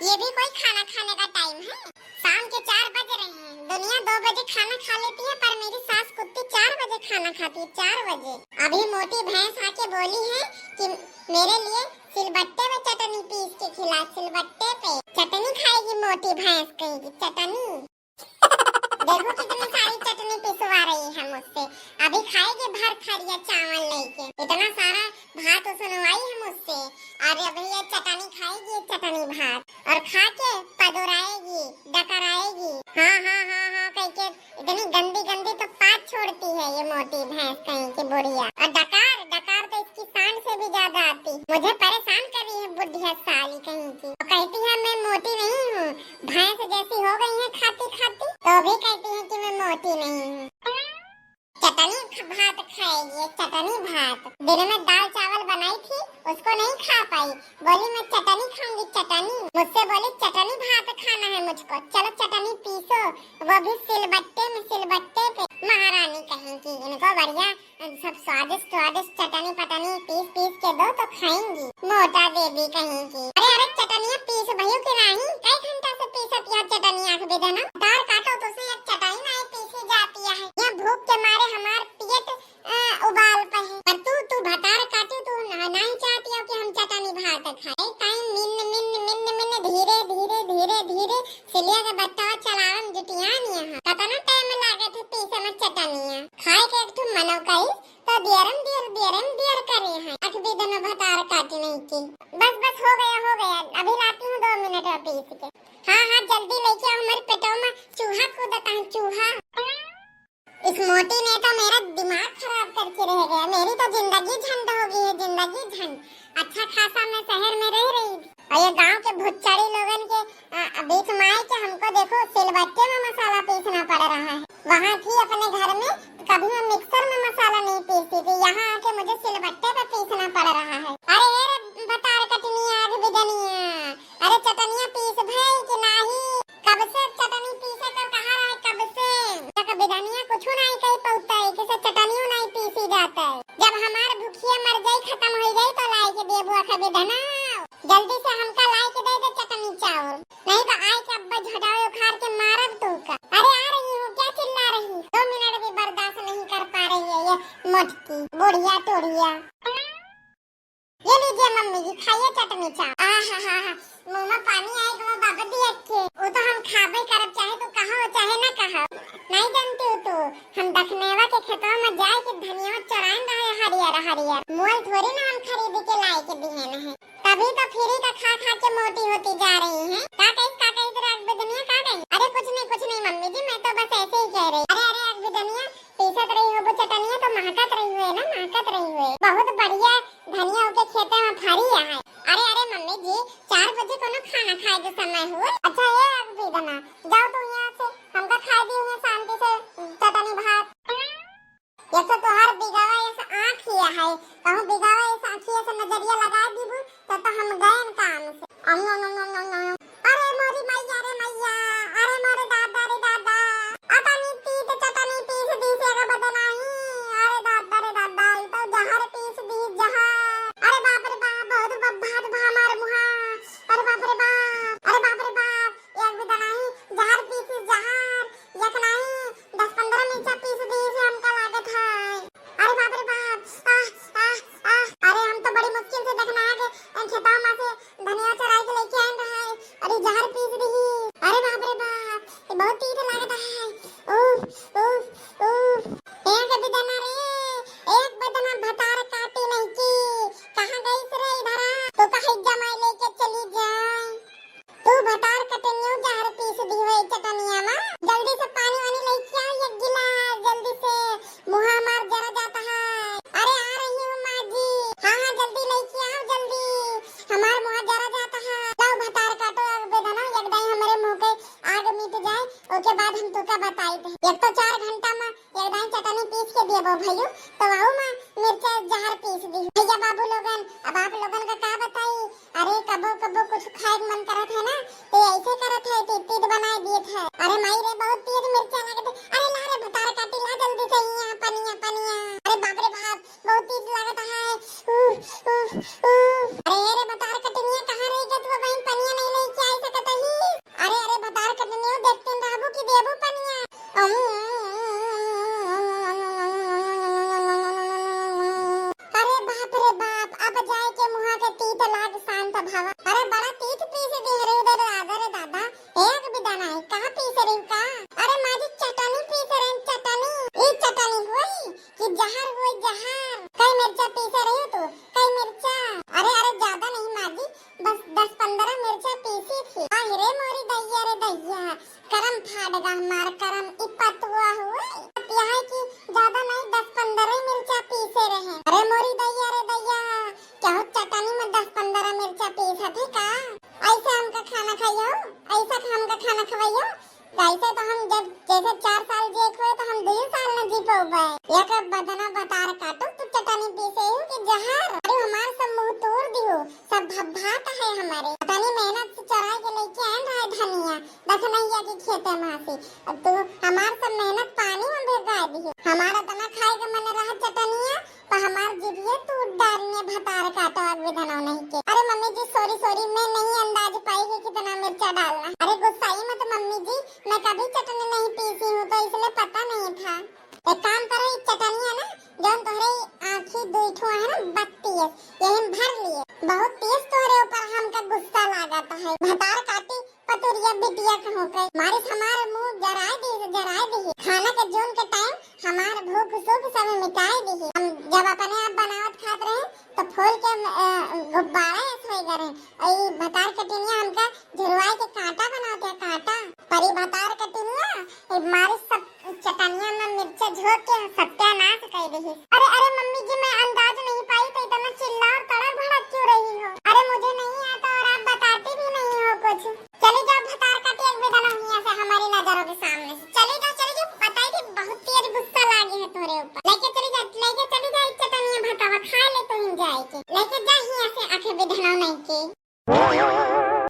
ये भी कोई खाना खाने का टाइम है? शाम के 4 बज रहे हैं। दुनिया 2 बजे खाना खा लेती है, पर मेरी सास कुत्ती 4 बजे खाना खाती है। 4 बजे। अभी मोटी भैंस आके बोली है कि मेरे लिए सिलबट्टे में चटनी पीस के खिला। सिलबट्टे पे चटनी खाएगी मोटी भैंस, कहेगी चटनी। देखो कितनी सारी चटनी पिसवा रही है मुझसे। अभी खाएगी भर थरिया चावल लेके। इतना सारा भात सुनवाई है मुझसे, और अभी ये चटनी खाएगी, चटनी भात, और खा के पदुराएगी, डकराएगी। हाँ हाँ हाँ हाँ कह के इतनी गंदी गंदी तो पात छोड़ती है ये मोटी भैंस कहीं की बुढ़िया। और डकार डकार तो इसकी सांड से भी ज्यादा आती। मुझे परेशान कर रही है बुढ़िया साली कहीं की। कहती है मैं मोटी नहीं हूँ, भैंस जैसी हो गई है खाती खाती, तो भी कहती है कि मैं मोटी नहीं हूँ। चटनी भात खाएगी, चटनी भात। दिन में दाल चावल बनाई थी, उसको नहीं खा पाई, बोली मैं चटनी खाऊंगी चटनी। मुझसे बोली चटनी भात खाना है मुझको, चलो चटनी पीसो, वो भी सिलबट्टे में, सिलबट्टे पे। महारानी कहेंगी इनको बढ़िया सब स्वादिष्ट स्वादिष्ट चटनी पटनी पीस पीस के दो तो खाएंगी। मोटा देवी कहेंगी। अरे अरे चटनियाँ पीस भैया की नहीं, कई घंटा से पीसत यह चटनी आँख बेदना। दाल काटो तो उसमें एक चटाई नहीं पीसी जाती है। यह भूख के मारे हमार पेट उबाल पे है। पर तू भटार काटू, तू नहीं चाहती हो कि हम चटनी भात खाए। टाइम मिन मिन मिन मिन धीरे धीरे धीरे धीरे सिलिया के बट्टा चलावन जुटियान यहाँ कतना टाइम लागे थे पीसे में चटनियाँ खाए के। एक मनो कई तो दियरम करे हैं। अख भी दोनों भटार काटी नहीं की। बस हो गया। अभी लाती हूँ 2 मिनट और पीस के। हाँ जल्दी लेके आओ, हमारे पेटों में चूहा कूदता है, चूहा। इस मोटी ने तो मेरा दिमाग खराब करके रह गया। मेरी तो जिंदगी झंड हो गई है, जिंदगी झंड। अच्छा खासा मैं शहर में रह रही थी, और ये गांव के भुच्चड़ी लोगन के बीच में आए कि हमको देखो सिलबट्टे में मसाला पीसना पड़ रहा है। वहाँ थी अपने घर में, कभी मैं मिक्सर में मसाला नहीं पीसती थी, यहाँ आके मुझे सिलबट्टे पे पीसना पड़ रहा है। अरे बतार कटनिया आग बिदनिया, अरे चटनिया पीस भाई कि नहीं? कब से चटनी पीसे कर कहा रहा है, कब से बिदनिया कुछ नहीं कही पौता है, किसे चटनियों नहीं पीसी जाता है। जब हमार भूखिया मर गई खत्म हो गई तो लाई के दे बुआ का बिदना, जल्दी से हमका लाई के दे चटनी चावल, नहीं तो आए के अब्बा झटावे उखाड़ के मारब तू का। अरे आ रही हूँ, क्या चिल्ला रही? 2 मिनट भी बर्दाश्त नहीं कर पा रही है ये मोटकी बुढ़िया टोरिया। ये लीजिए मम्मी जी, खाइए चटनी चावल। आहा मुंह में पानी आएगा बाबा दी अच्छे। वो तो हम खाबे करब, चाहे तो कहो चाहे ना कहो। नहीं जानती हो तो हम दखनेवा के खेतों में जाए के धनिया चराइन रहे हरियर मोल थोड़ी ना हम खरीद के लाए के दिए है। तभी तो फ्री का खा के मोटी होती जा रही हैं। का कही तेरा अगबदनिया का कही? अरे कुछ नहीं मम्मी जी, मैं तो बस ऐसे ही कह रही। अरे अगबदनिया पीसत रही हो वो चटनिया तो महकत रही हुए ना, महकत रही हुए। बहुत बढ़िया धनिया के खेते में फरी है। अरे मम्मी जी 4 बजे कोनो खाना खाए के समय हुए। अच्छा ये अगबदना जाओ तुम यहाँ से, हमका खा दी है शांति से चटनी भात। ये तो तोहर बिगावा ऐसा आँख हिया है, कहूँ बिगावा ऐसा आँखिया से नजरिया लगा दीबू तो हम गए काम से। अरे मोरी मैया रे मैया, अरे मोरे दादा रे दादा, अतनी पीत चटनी पीस दी से का बदनाई। अरे दादा रे दादा तो जहर पीस दी जहर। अरे बाप रे बाप, बहुत भात भा मार मुहा। अरे बाप रे बाप, अरे बाप रे बाप, एक बदनाई जहर पीस जहर, एक नहीं 10-15 मिर्चा पीस दी से हमका लागत है। अरे बाप रे बाप, अरे हम तो बड़ी मुश्किल से देखना है कि खेतों में से धनिया चराई के लेके आए रहे। अरे जहर पीस रही। अरे बाप रे बाप, ये बहुत तीत लागत है। एक बदना रे, एक बदना भतार काटी नहीं की। कहाँ गई रे इधर? तो कहीं जमाई लेके चली जाए। तू भतार कटनियो जहर पीस दी हुई चटनिया में। जल्दी से पानी वानी लेके आओ, एक गिलास जल्दी से, मुहा मार जरा जाता है। अरे आ रही हूँ माँ जी। हाँ जल्दी लेके आओ जल्दी, हमार मुहा जरा जाता है। लाओ भतार काटो बेदना, एक दाई हमारे मुंह पे आग मिट जाए, उसके बाद हम तुका बताई दे। एक तो 4 घंटा में एक दाई चटनी पीस के दिए वो भैया, तो आओ माँ मिर्चा जहर पीस दी। भैया बाबू लोगन, अब आप लोगन का क्या बताई? अरे कबो कुछ खाए मन करत है ना, तो ऐसे करत है, तीत बनाए दिए थे। अरे माई रे बहुत तेज मिर्चा लागत है। अरे ला रे भतार काटी ला जल्दी से, यहाँ पनिया। अरे बाप रे बाप, बहुत तेज लागत है। अरे रे भतार कटनिया कहाँ रही गई? तू बहन पनिया नहीं लेके आई सकत पड़ेगा, हमारा कर्म इपत हुआ हुए। यह है कि ज्यादा नहीं 10-15 मिर्चा पीसे रहे। अरे मोरी दैया रे दैया, क्या हो चटनी में 10-15 मिर्चा पीसा थे का? ऐसे हमका खाना खाइयो, ऐसा हमका खाना खवाइयो। वैसे तो हम जब जैसे 4 साल जे हुए तो हम 2 साल न जी पाओगे। एक बदना बतार काटो तो चटनी पीसे हो कि जहर। अरे हमार सब मुंह तोड़ दियो, सब भभात है हमारे। तनी मेहनत से चराई के लेके आन रहा है धनिया दखनैया के खेते में से। अब तो हमार सब मेहनत पानी में भेगा दियो। हमारा तना खाए के मन रहा चटनिया तो हमार जीभिए टूट डालने भतार काटो अब विधना नहीं के। अरे मम्मी जी सॉरी मैं नहीं अंदाज पाई कि कितना मिर्चा डालना। अरे गुस्साई मत मम्मी जी, मैं कभी चटनी नहीं पीसी हूँ तो इसलिए पता नहीं था। एक काम करो, इस चटनी है ना जो तुम्हारे आँखी दुइठो है ना 32 यही भर लिए। बहुत तेज तोरे ऊपर हमका गुस्सा लागता है। भतार काटी पतुरिया बिटिया कहो के मारे हमारे मुंह जराए दी। खाना के जोन के टाइम हमार भूख सूख सब मिटाई दी। हम जब अपने आप बनावत खात रहे तो फूल के गुब्बारा ऐसे करे। आई भतार कटिनिया हमका झुरवाई के कांटा बनाते कांटा। परी भतार कटिनिया मारे सब चटनिया में मिर्चा झोंक के सत्यानाश कर दी। अरे मम्मी जी मैं अंदाज नहीं पाई तो इतना चिल्ला और तड़क भड़क क्यों रही हो? अरे मुझे नहीं आता और आप बताते भी नहीं हो कुछ। चले जाओ भतार काटी एक बेटा नहीं से हमारी नजरों के सामने से। चले जाओ बताई थी बहुत तेज गुस्सा लागे है तुम्हारे ऊपर। लेके चली जा चटनिया भतावा खा ले तो हम जाएगी। लेके जा यहाँ से आंखें विधना नहीं की।